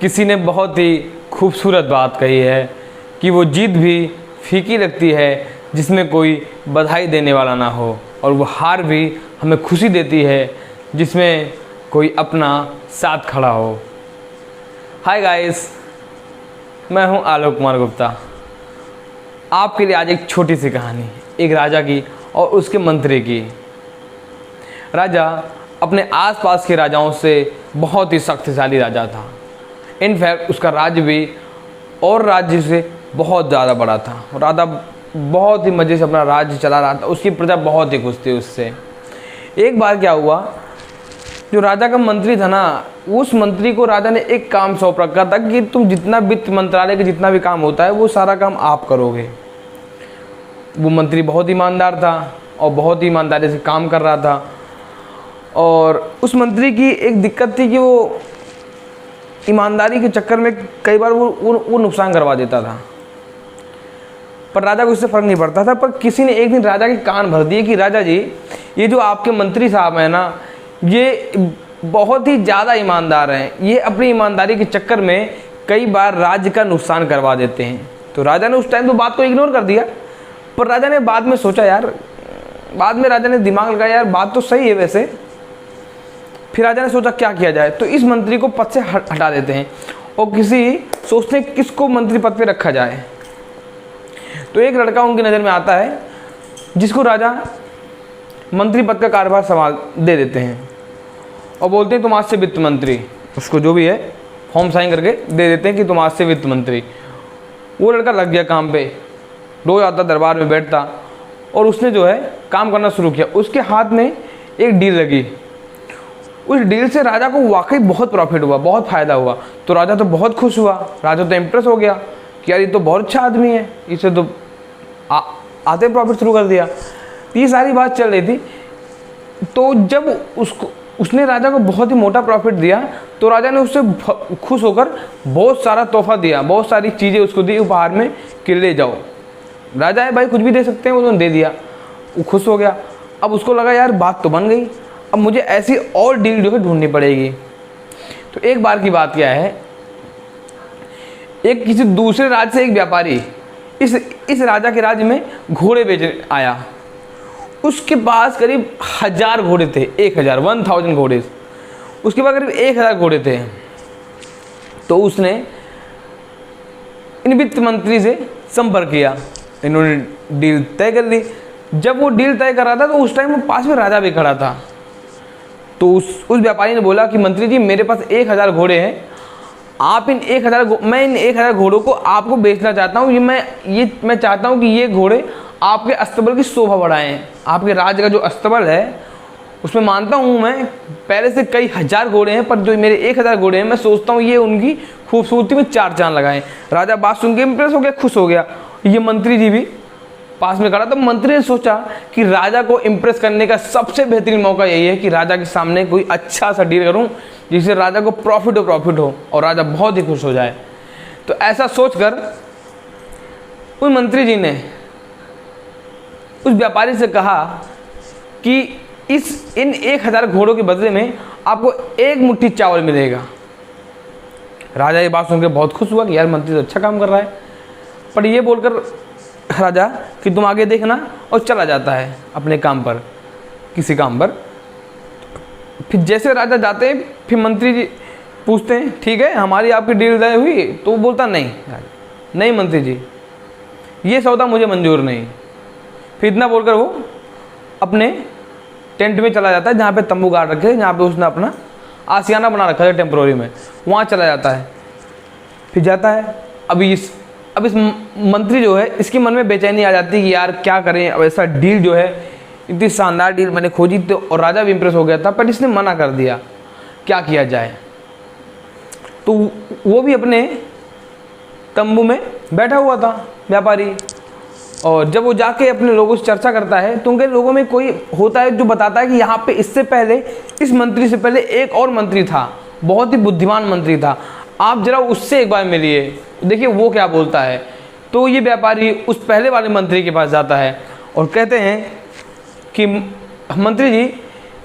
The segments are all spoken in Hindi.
किसी ने बहुत ही खूबसूरत बात कही है कि वो जीत भी फीकी लगती है जिसमें कोई बधाई देने वाला ना हो, और वो हार भी हमें खुशी देती है जिसमें कोई अपना साथ खड़ा हो। हाय गाइस, मैं हूं आलोक कुमार गुप्ता। आपके लिए आज एक छोटी सी कहानी, एक राजा की और उसके मंत्री की। राजा अपने आसपास के राजाओं से बहुत ही शक्तिशाली राजा था। इनफैक्ट उसका राज्य भी और राज्य से बहुत ज़्यादा बड़ा था। राजा बहुत ही मज़े से अपना राज्य चला रहा था, उसकी प्रजा बहुत ही खुश थी उससे। एक बार क्या हुआ, जो राजा का मंत्री था ना, उस मंत्री को राजा ने एक काम सौंप रखा था कि तुम जितना वित्त मंत्रालय का जितना भी काम होता है वो सारा काम आप करोगे। वो मंत्री बहुत ईमानदार था और बहुत ही ईमानदारी से काम कर रहा था। और उस मंत्री की एक दिक्कत थी कि वो ईमानदारी के चक्कर में कई बार वो नुकसान करवा देता था, पर राजा को इससे फ़र्क नहीं पड़ता था। पर किसी ने एक दिन राजा के कान भर दिए कि राजा जी, ये जो आपके मंत्री साहब हैं ना, ये बहुत ही ज़्यादा ईमानदार हैं, ये अपनी ईमानदारी के चक्कर में कई बार राज्य का नुकसान करवा देते हैं। तो राजा ने उस टाइम तो बात को इग्नोर कर दिया, पर राजा ने बाद में सोचा यार, बाद में राजा ने दिमाग लगाया यार बात तो सही है वैसे। फिर राजा ने सोचा क्या किया जाए, तो इस मंत्री को पद से हटा देते हैं और सोचते हैं किसको मंत्री पद पे रखा जाए। तो एक लड़का उनकी नज़र में आता है जिसको राजा मंत्री पद का कार्यभार संभाल दे देते हैं और बोलते हैं तुम आज से वित्त मंत्री, उसको जो भी है फॉर्म साइन करके दे देते हैं कि तुम आज से वित्त मंत्री। वो लड़का लग गया काम पे, रोज आता दरबार में बैठता और उसने जो है काम करना शुरू किया। उसके हाथ में एक डील लगी, उस डील से राजा को वाकई बहुत प्रॉफिट हुआ, बहुत फ़ायदा हुआ। तो राजा तो बहुत खुश हुआ, राजा तो इम्प्रेस हो गया कि यार ये तो बहुत अच्छा आदमी है, इसे तो आते प्रॉफिट शुरू कर दिया। ये सारी बात चल रही थी। तो जब उसने राजा को बहुत ही मोटा प्रॉफिट दिया तो राजा ने उससे खुश होकर बहुत सारा तोहफा दिया, बहुत सारी चीज़ें उसको दी उपहार में कि ले जाओ। राजा है भाई, कुछ भी दे सकते हैं, उन्होंने दे दिया, वो खुश हो गया। अब उसको लगा यार बात तो बन गई, अब मुझे ऐसी और डील जो है ढूंढनी पड़ेगी। तो एक बार की बात क्या है, एक किसी दूसरे राज्य से एक व्यापारी इस राजा के राज्य में घोड़े बेचने आया। उसके पास करीब 1000 घोड़े थे, 1000 घोड़े। उसके पास करीब 1000 घोड़े थे। तो उसने इन वित्त मंत्री से संपर्क किया, इन्होंने डील तय कर ली। जब वो डील तय कर रहा था तो उस टाइम वो पास में राजा भी खड़ा था। तो उस व्यापारी ने बोला कि मंत्री जी, मेरे पास 1000 घोड़े हैं, आप मैं इन 1000 घोड़ों को आपको बेचना चाहता हूँ। मैं चाहता हूँ कि ये घोड़े आपके अस्तबल की शोभा बढ़ाएं। आपके राज्य का जो अस्तबल है उसमें मानता हूँ मैं पहले से कई 1000 घोड़े हैं, पर जो मेरे 1000 घोड़े हैं मैं सोचता हूँ ये उनकी खूबसूरती में 4 चांद लगाएं। राजा बात सुन के इम्प्रेस हो गया, खुश हो गया। ये मंत्री जी भी पास में खड़ा। तो मंत्री ने सोचा कि राजा को इम्प्रेस करने का सबसे बेहतरीन मौका यही है कि राजा के सामने कोई अच्छा सा डील करूं जिससे राजा को प्रॉफिट हो और राजा बहुत ही खुश हो जाए। तो ऐसा सोचकर उस मंत्री जी ने उस व्यापारी से कहा कि इन 1000 घोड़ों के बदले में आपको 1 मुट्ठी चावल मिलेगा। राजा ये बात सुनकर बहुत खुश हुआ कि यार मंत्री तो अच्छा काम कर रहा है। पर ये बोलकर राजा कि तुम आगे देखना, और चला जाता है अपने काम पर, किसी काम पर। फिर जैसे राजा जाते हैं, फिर मंत्री जी पूछते हैं ठीक है हमारी आपकी डील तय हुई? तो वो बोलता नहीं मंत्री जी, ये सौदा मुझे मंजूर नहीं। फिर इतना बोलकर वो अपने टेंट में चला जाता है जहाँ पे तंबू गाड़ रखे, जहाँ पे उसने अपना आशियाना बना रखा है टेम्प्रोरी में, वहाँ चला जाता है। फिर जाता है। अब इस मंत्री जो है, इसके मन में बेचैनी आ जाती है कि यार क्या करें, अब ऐसा डील जो है, इतनी शानदार डील मैंने खोजी तो, और राजा भी इम्प्रेस हो गया था, पर इसने मना कर दिया, क्या किया जाए। तो वो भी अपने तंबू में बैठा हुआ था व्यापारी, और जब वो जाके अपने लोगों से चर्चा करता है तो उनके लोगों में कोई होता है जो बताता है कि यहाँ पे इससे पहले, इस मंत्री से पहले एक और मंत्री था, बहुत ही बुद्धिमान मंत्री था, आप जरा उससे एक बार मिलिए, देखिए वो क्या बोलता है। तो ये व्यापारी उस पहले वाले मंत्री के पास जाता है और कहते हैं कि मंत्री जी,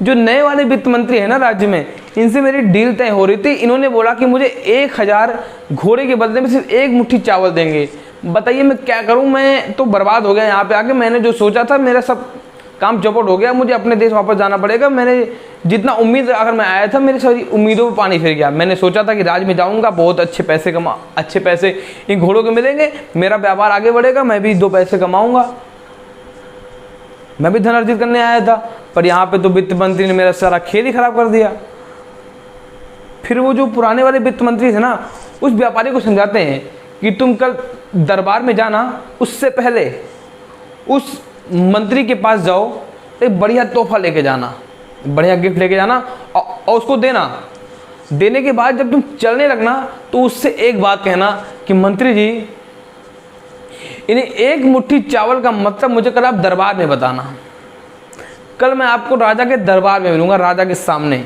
जो नए वाले वित्त मंत्री है ना राज्य में, इनसे मेरी डील तय हो रही थी। इन्होंने बोला कि मुझे 1000 घोड़े के बदले में सिर्फ 1 मुट्ठी चावल देंगे। बताइए मैं क्या करूं, मैं तो बर्बाद हो गया यहाँ पे आके। मैंने जो सोचा था मेरा सब काम चौपट हो गया, मुझे अपने देश वापस जाना पड़ेगा। मैंने जितना उम्मीद अगर मैं आया था, मेरी सारी उम्मीदों पर पानी फिर गया। मैंने सोचा था कि राज में जाऊंगा, बहुत अच्छे पैसे इन घोड़ों के मिलेंगे, मेरा व्यापार आगे बढ़ेगा, मैं भी 2 पैसे कमाऊंगा, मैं भी धन अर्जित करने आया था। पर यहाँ पे तो वित्त मंत्री ने मेरा सारा खेल ही खराब कर दिया। फिर वो जो पुराने वाले वित्त मंत्री थे ना, उस व्यापारी को समझाते हैं कि तुम कल दरबार में जाना, उससे पहले उस मंत्री के पास जाओ, एक बढ़िया तोहफा लेके जाना, बढ़िया गिफ्ट लेके जाना और उसको देना। देने के बाद जब तुम चलने लगना तो उससे एक बात कहना कि मंत्री जी, इन्हें 1 मुट्ठी चावल का मतलब मुझे कल आप दरबार में बताना। कल मैं आपको राजा के दरबार में मिलूंगा, राजा के सामने।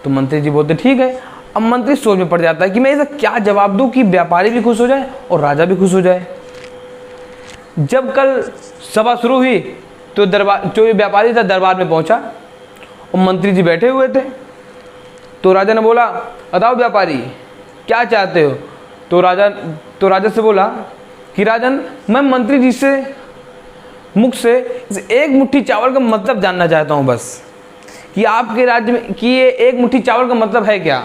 तो मंत्री जी बोलते ठीक है। अब मंत्री सोच में पड़ जाता है कि मैं ऐसा क्या जवाब दूं कि व्यापारी भी खुश हो जाए और राजा भी खुश हो जाए। जब कल सभा शुरू हुई तो जो व्यापारी था दरबार में पहुंचा और मंत्री जी बैठे हुए थे। तो राजा ने बोला, बताओ व्यापारी क्या चाहते हो। तो राजा से बोला कि राजन, मैं मंत्री जी से मुख से इस 1 मुट्ठी चावल का मतलब जानना चाहता हूं बस, कि आपके राज्य में कि ये 1 मुट्ठी चावल का मतलब है क्या।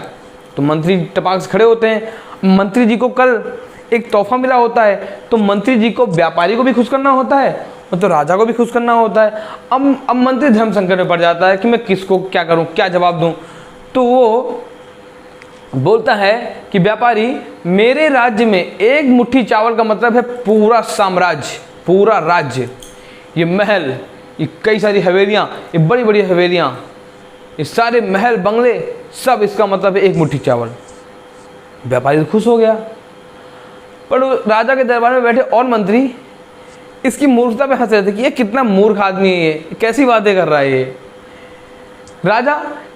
तो मंत्री टपाक से खड़े होते हैं। मंत्री जी को कल एक तोहफा मिला होता है, तो मंत्री जी को व्यापारी को भी खुश करना होता है और तो राजा को भी खुश करना होता है। अब मंत्री धर्म संकट में पड़ जाता है कि मैं किसको क्या करूं, क्या जवाब दूं। तो वो बोलता है कि व्यापारी, मेरे राज्य में 1 मुट्ठी चावल का मतलब है पूरा साम्राज्य, पूरा राज्य, ये महल, ये कई सारी हवेलियां, ये बड़ी बड़ी हवेलियां, ये सारे महल बंगले, सब इसका मतलब है 1 मुट्ठी चावल। व्यापारी खुश हो गया। पर राजा के दरबार में बैठे और मंत्री इसकी मूर्खता पे हंस रहे थे कि ये कितना मूर्ख आदमी है, ये कैसी बातें कर रहा है ये।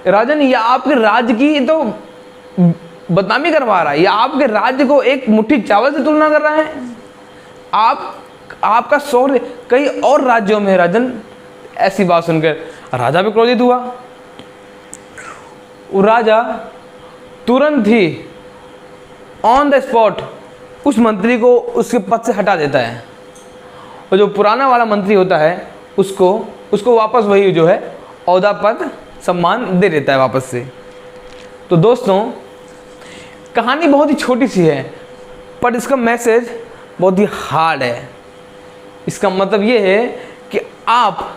राजन, ये आपके राज्य की तो बदनामी करवा रहा है, ये आपके राज्य को 1 मुट्ठी चावल से तुलना कर रहा है। आपका शौर्य कई और राज्यों में है राजन। ऐसी बात सुनकर राजा भी क्रोधित हुआ। राजा तुरंत ही ऑन द स्पॉट उस मंत्री को उसके पद से हटा देता है और जो पुराना वाला मंत्री होता है उसको वापस वही जो है ओहदा, पद, सम्मान दे देता है वापस से। तो दोस्तों, कहानी बहुत ही छोटी सी है पर इसका मैसेज बहुत ही हार्ड है। इसका मतलब ये है कि आप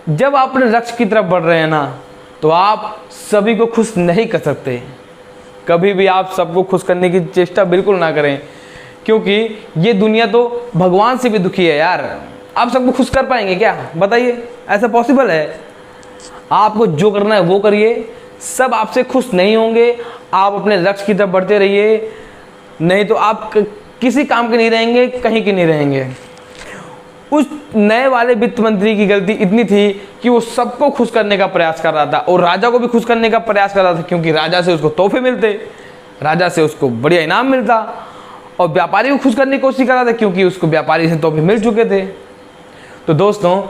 जब अपने लक्ष्य की तरफ बढ़ रहे हैं ना, तो आप सभी को खुश नहीं कर सकते। कभी भी आप सबको खुश करने की चेष्टा बिल्कुल ना करें, क्योंकि ये दुनिया तो भगवान से भी दुखी है यार। आप सबको खुश कर पाएंगे क्या, बताइए? ऐसा पॉसिबल है? आपको जो करना है वो करिए, सब आपसे खुश नहीं होंगे। आप अपने लक्ष्य की तरफ बढ़ते रहिए, नहीं तो आप किसी काम के नहीं रहेंगे, कहीं के नहीं रहेंगे। उस नए वाले वित्त मंत्री की गलती इतनी थी कि वो सबको खुश करने का प्रयास कर रहा था और राजा को भी खुश करने का प्रयास कर रहा था, क्योंकि राजा से उसको तोहफे मिलते, राजा से उसको बढ़िया इनाम मिलता, और व्यापारी को खुश करने की कोशिश कर रहा था क्योंकि उसको व्यापारी से तोहफे मिल चुके थे। तो दोस्तों,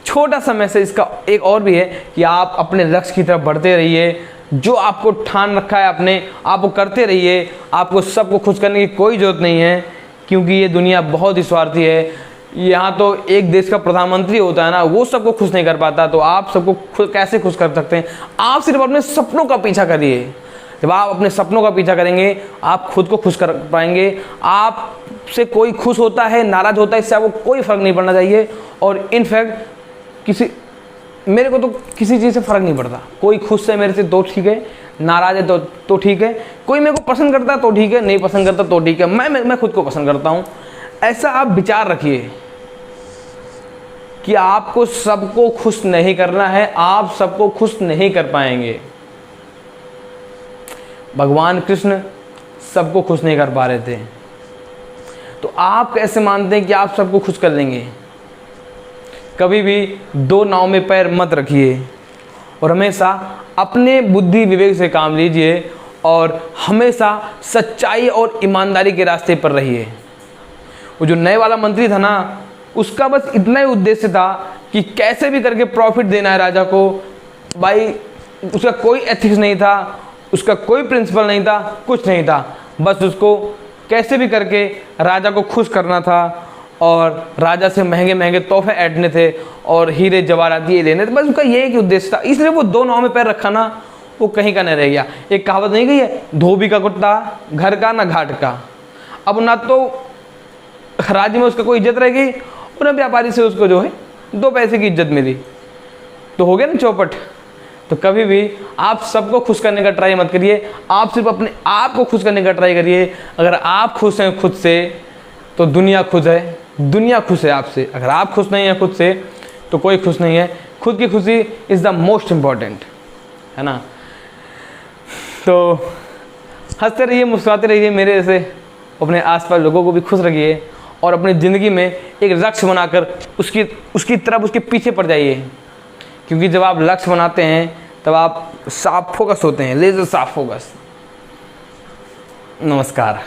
छोटा सा मैसेज इसका एक और भी है कि आप अपने लक्ष्य की तरफ बढ़ते रहिए। जो आपको ठान रखा है आपने, आप वो करते रहिए। आपको सबको खुश करने की कोई ज़रूरत नहीं है, क्योंकि ये दुनिया बहुत ही स्वार्थी है। यहाँ तो एक देश का प्रधानमंत्री होता है ना, वो सबको खुश नहीं कर पाता, तो आप सबको कैसे खुश कर सकते हैं? आप सिर्फ अपने सपनों का पीछा करिए। जब आप अपने सपनों का पीछा करेंगे, आप खुद को खुश कर पाएंगे। आपसे कोई खुश होता है, नाराज होता है, इससे आपको कोई फ़र्क नहीं पड़ना चाहिए। और इनफैक्ट मेरे को तो किसी चीज़ से फ़र्क नहीं पड़ता। कोई खुश है मेरे से तो ठीक है, नाराज़ है तो ठीक है, कोई मेरे को पसंद करता है तो ठीक है, नहीं पसंद करता तो ठीक है, मैं खुद को पसंद करता हूँ। ऐसा आप विचार रखिए कि आपको सबको खुश नहीं करना है, आप सबको खुश नहीं कर पाएंगे। भगवान कृष्ण सबको खुश नहीं कर पा रहे थे, तो आप कैसे मानते हैं कि आप सबको खुश कर लेंगे? कभी भी 2 नाव में पैर मत रखिए और हमेशा अपने बुद्धि विवेक से काम लीजिए और हमेशा सच्चाई और ईमानदारी के रास्ते पर रहिए। वो जो नए वाला मंत्री था ना, उसका बस इतना ही उद्देश्य था कि कैसे भी करके प्रॉफिट देना है राजा को। भाई उसका कोई एथिक्स नहीं था, उसका कोई प्रिंसिपल नहीं था, कुछ नहीं था। बस उसको कैसे भी करके राजा को खुश करना था और राजा से महंगे महंगे तोहफे ऐंठने थे और हीरे जवाहरात ये लेने थे। बस उसका ये एक उद्देश्य था, इसलिए वो दो नाव में पैर रखा ना, वो कहीं का नहीं रह गया। एक कहावत नहीं गई है, धोबी का कुत्ता घर का ना घाट का। अब ना तो राज्य में उसका कोई इज्जत रह गई और ना व्यापारी से उसको जो है 2 पैसे की इज्जत मिली, तो हो गया ना चौपट। तो कभी भी आप सबको खुश करने का ट्राई मत करिए, आप सिर्फ अपने आप को खुश करने का ट्राई करिए। अगर आप खुश हैं खुद से तो दुनिया खुश है, दुनिया खुश है आपसे। अगर आप खुश नहीं हैं खुद से तो कोई खुश नहीं है। खुद की खुशी इज़ द मोस्ट इम्पॉर्टेंट, है ना। तो हंसते रहिए, मुस्कुराते रहिए, मेरे जैसे अपने आसपास लोगों को भी खुश रखिए और अपनी ज़िंदगी में एक लक्ष्य बनाकर उसकी तरफ उसके पीछे पड़ जाइए, क्योंकि जब आप लक्ष्य बनाते हैं तब आप साफ फोकस होते हैं, लेज़र साफ फोकस। नमस्कार।